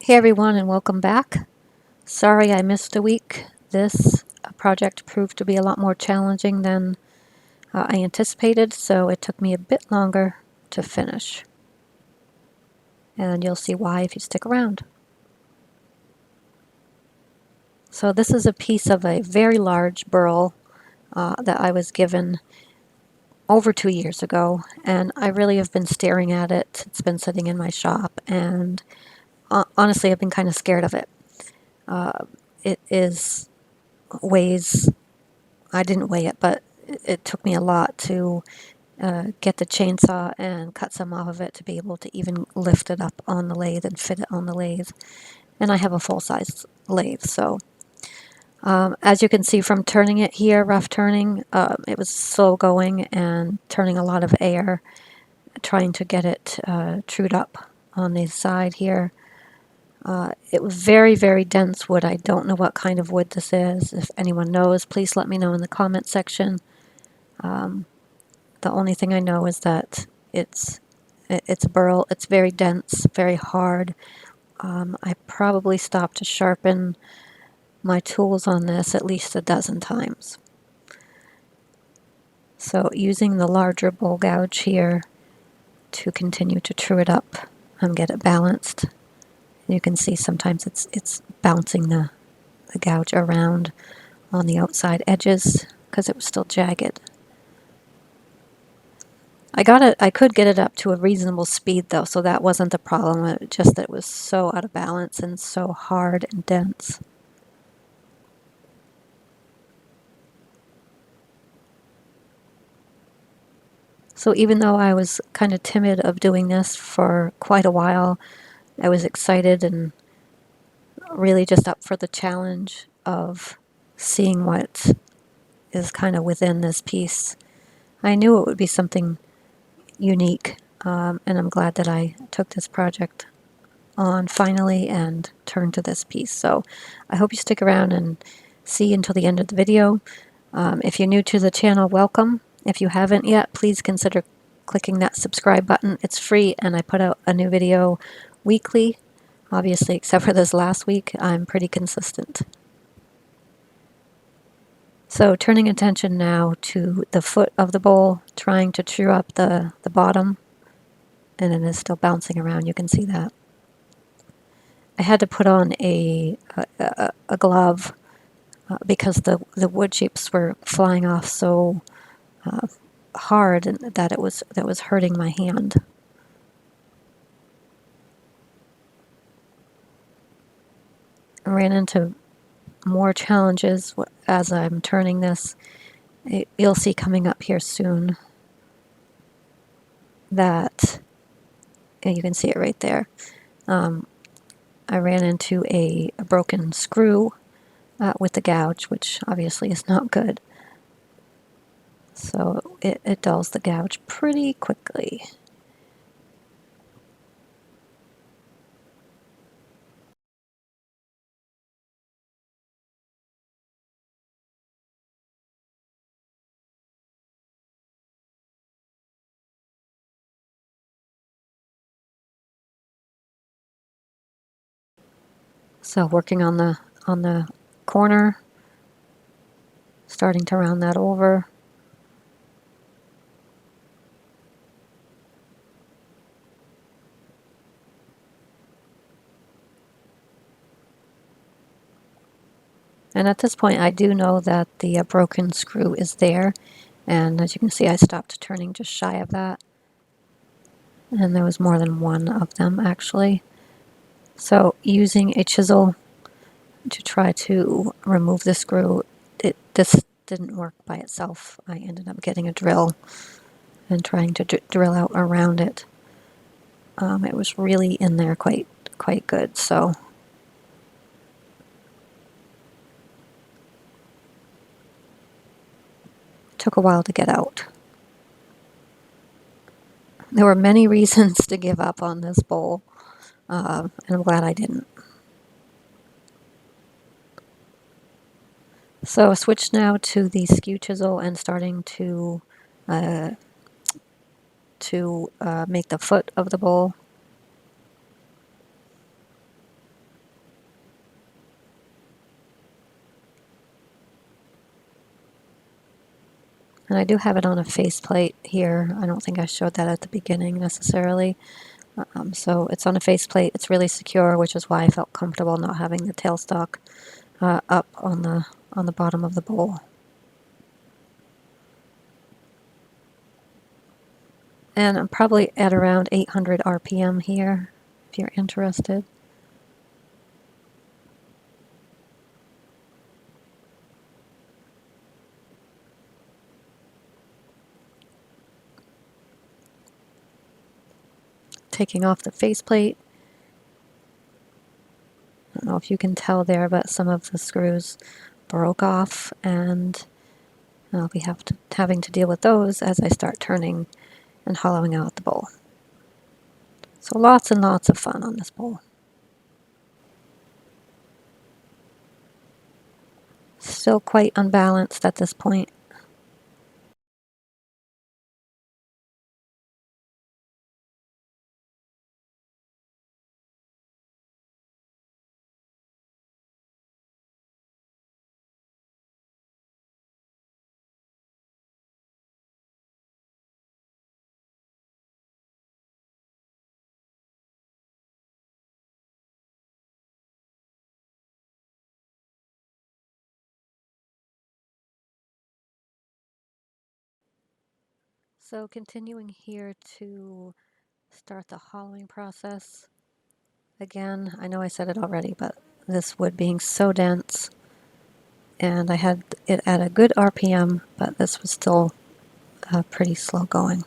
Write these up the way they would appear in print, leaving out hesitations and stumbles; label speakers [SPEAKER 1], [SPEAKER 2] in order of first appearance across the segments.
[SPEAKER 1] Hey everyone, and welcome back. Sorry I missed a week. This project proved to be a lot more challenging than I anticipated, so it took me a bit longer to finish. And you'll see why if you stick around. So this is a piece of a very large burl that I was given over 2 years ago, and I really have been staring at it. It's been sitting in my shop, and honestly I've been kind of scared of it. It weighs, I didn't weigh it, but it took me a lot to get the chainsaw and cut some off of it to be able to even lift it up on the lathe and fit it on the lathe. And I have a full-size lathe, so as you can see from turning it here, rough turning, it was slow going and turning a lot of air, trying to get it trued up on the side here. It was very, very dense wood. I don't know what kind of wood this is. If anyone knows, please let me know in the comment section. The only thing I know is that it's burl. It's very dense, very hard. I probably stopped to sharpen my tools on this at least a dozen times. So using the larger bowl gouge here to continue to true it up and get it balanced. You can see sometimes it's bouncing the gouge around on the outside edges because it was still jagged. I could get it up to a reasonable speed though, so that wasn't the problem. It just that it was so out of balance and so hard and dense. So even though I was kind of timid of doing this for quite a while, I was excited and really just up for the challenge of seeing what is kind of within this piece. I knew it would be something unique, and I'm glad that I took this project on finally and turned to this piece. So I hope you stick around and see until the end of the video. If you're new to the channel, welcome. If you haven't yet, please consider clicking that subscribe button. It's free, and I put out a new video weekly. Obviously, except for this last week, I'm pretty consistent. So turning attention now to the foot of the bowl, trying to true up the bottom, and it is still bouncing around. You can see that. I had to put on a glove because the wood chips were flying off so hard and that it was hurting my hand. I ran into more challenges as I'm turning this. You'll see coming up here soon that you can see it right there. I ran into a broken screw with the gouge, which obviously is not good. So it dulls the gouge pretty quickly. So working on the corner, starting to round that over. And at this point I do know that the broken screw is there, and as you can see I stopped turning just shy of that, and there was more than one of them actually. So using a chisel to try to remove the screw, this didn't work by itself. I ended up getting a drill and trying to drill out around it. It was really in there quite good, so it took a while to get out. There were many reasons to give up on this bowl, and I'm glad I didn't. So I switched now to the skew chisel and starting to make the foot of the bowl. And I do have it on a faceplate here. I don't think I showed that at the beginning necessarily. So it's on a faceplate. It's really secure, which is why I felt comfortable not having the tailstock up on the bottom of the bowl. And I'm probably at around 800 RPM here, if you're interested. Taking off the faceplate. I don't know if you can tell there, but some of the screws broke off, and I'll be having to deal with those as I start turning and hollowing out the bowl. So lots and lots of fun on this bowl. Still quite unbalanced at this point. So continuing here to start the hollowing process. Again, I know I said it already, but this wood being so dense, and I had it at a good RPM, but this was still pretty slow going.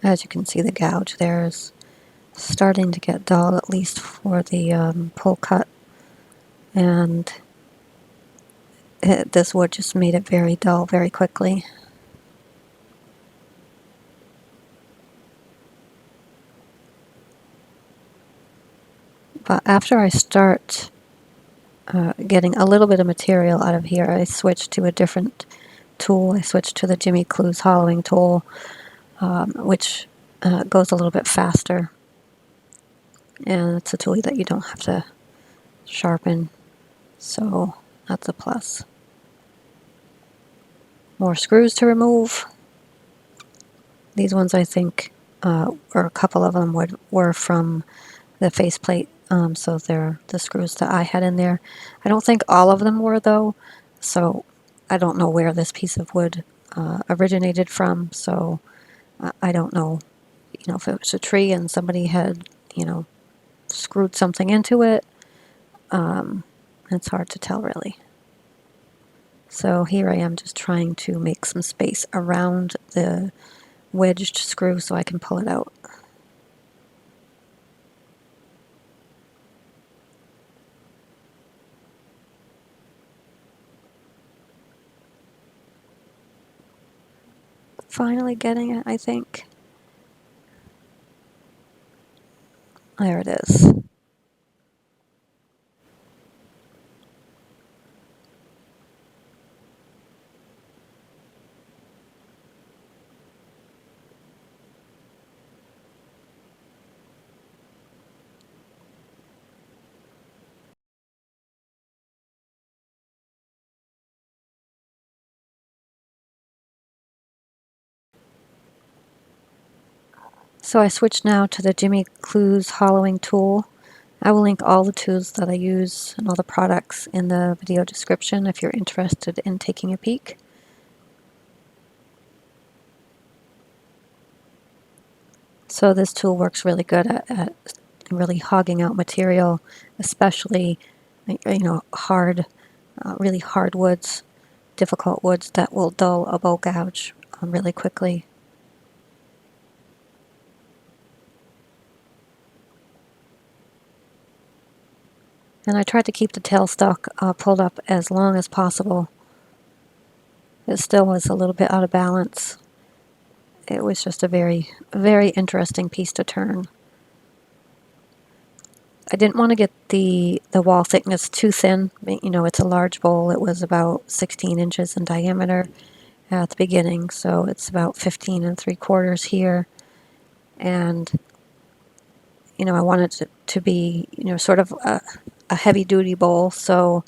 [SPEAKER 1] As you can see, the gouge there is starting to get dull, at least for the pull cut, and this wood just made it very dull very quickly. But after I start getting a little bit of material out of here, I switch to a different tool. I switch to the Jimmy Clues hollowing tool, which goes a little bit faster, and it's a tool that you don't have to sharpen, so that's a plus. More screws to remove. These ones, I think, or a couple of them were from the faceplate, so they're the screws that I had in there. I don't think all of them were, though, so I don't know where this piece of wood originated from, so I don't know, if it was a tree and somebody had, screwed something into it. It's hard to tell, really. So here I am just trying to make some space around the wedged screw so I can pull it out. Finally getting it, I think. There it is. So I switched now to the Jimmy Clues hollowing tool. I will link all the tools that I use and all the products in the video description if you're interested in taking a peek. So this tool works really good at really hogging out material, especially hard, really hard woods, difficult woods that will dull a bow gouge really quickly. And I tried to keep the tailstock pulled up as long as possible. It still was a little bit out of balance. It was just a very, very interesting piece to turn. I didn't want to get the wall thickness too thin. It's a large bowl. It was about 16 inches in diameter at the beginning, so it's about 15 3/4 here. And I wanted it to be, sort of a heavy duty bowl, so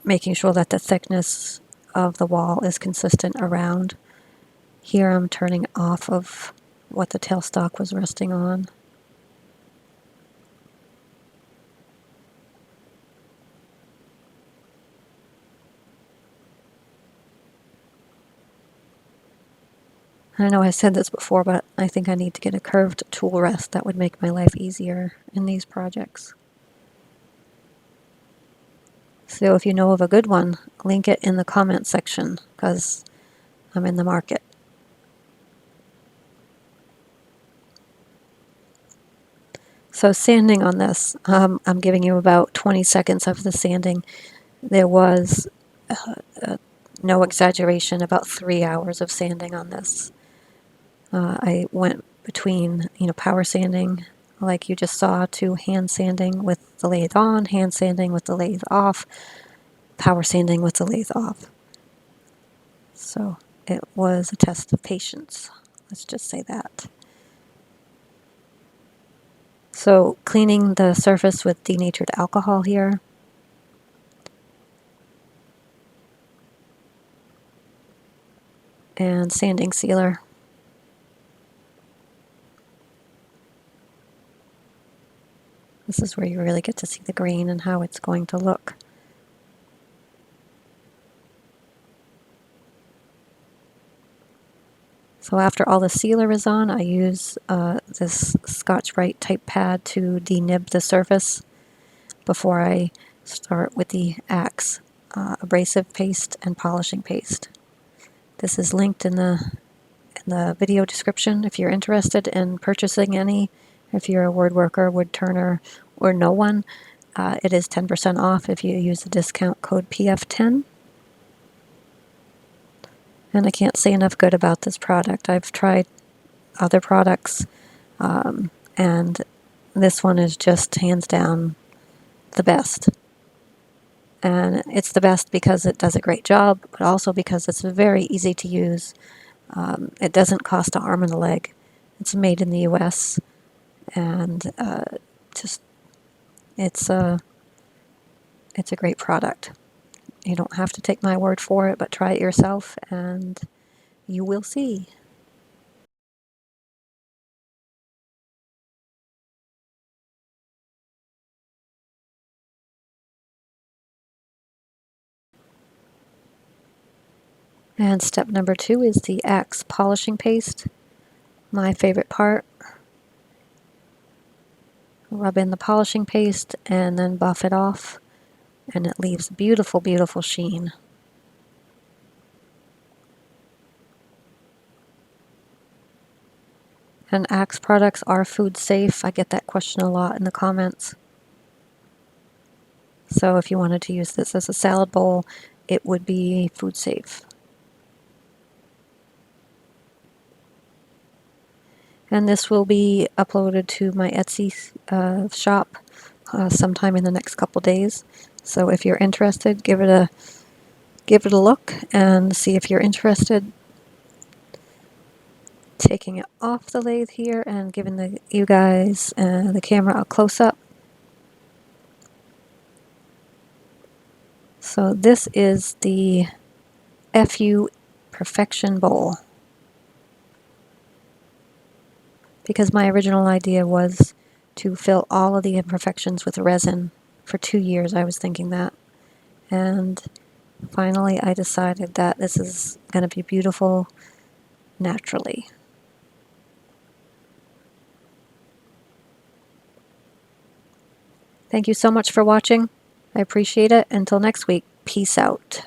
[SPEAKER 1] making sure that the thickness of the wall is consistent around. Here I'm turning off of what the tailstock was resting on. I know I said this before, but I think I need to get a curved tool rest. That would make my life easier in these projects. So if you know of a good one, link it in the comment section, because I'm in the market. So sanding on this, I'm giving you about 20 seconds of the sanding. There was, no exaggeration, about 3 hours of sanding on this. I went between, power sanding, like you just saw, to hand sanding with the lathe on, hand sanding with the lathe off, power sanding with the lathe off. So it was a test of patience. Let's just say that. So cleaning the surface with denatured alcohol here. And sanding sealer. This is where you really get to see the grain and how it's going to look. So after all the sealer is on, I use this Scotch-Brite type pad to denib the surface before I start with the axe, abrasive paste and polishing paste. This is linked in the video description if you're interested in purchasing any. If you're a woodworker, wood turner, or no one, it is 10% off if you use the discount code PF10. And I can't say enough good about this product. I've tried other products, and this one is just hands down the best. And it's the best because it does a great job, but also because it's very easy to use. It doesn't cost an arm and a leg. It's made in the US, and just it's a great product. You don't have to take my word for it, but try it yourself, and you will see. And step number 2 is the axe polishing paste. My favorite part. Rub in the polishing paste and then buff it off, and it leaves a beautiful, beautiful sheen. And Axe products are food safe. I get that question a lot in the comments. So if you wanted to use this as a salad bowl, it would be food safe. And this will be uploaded to my Etsy shop sometime in the next couple days. So if you're interested, give it a look and see if you're interested. Taking it off the lathe here and giving you guys the camera a close-up. So this is the FU Perfection bowl. Because my original idea was to fill all of the imperfections with resin. For 2 years I was thinking that. And finally I decided that this is going to be beautiful naturally. Thank you so much for watching. I appreciate it. Until next week, peace out.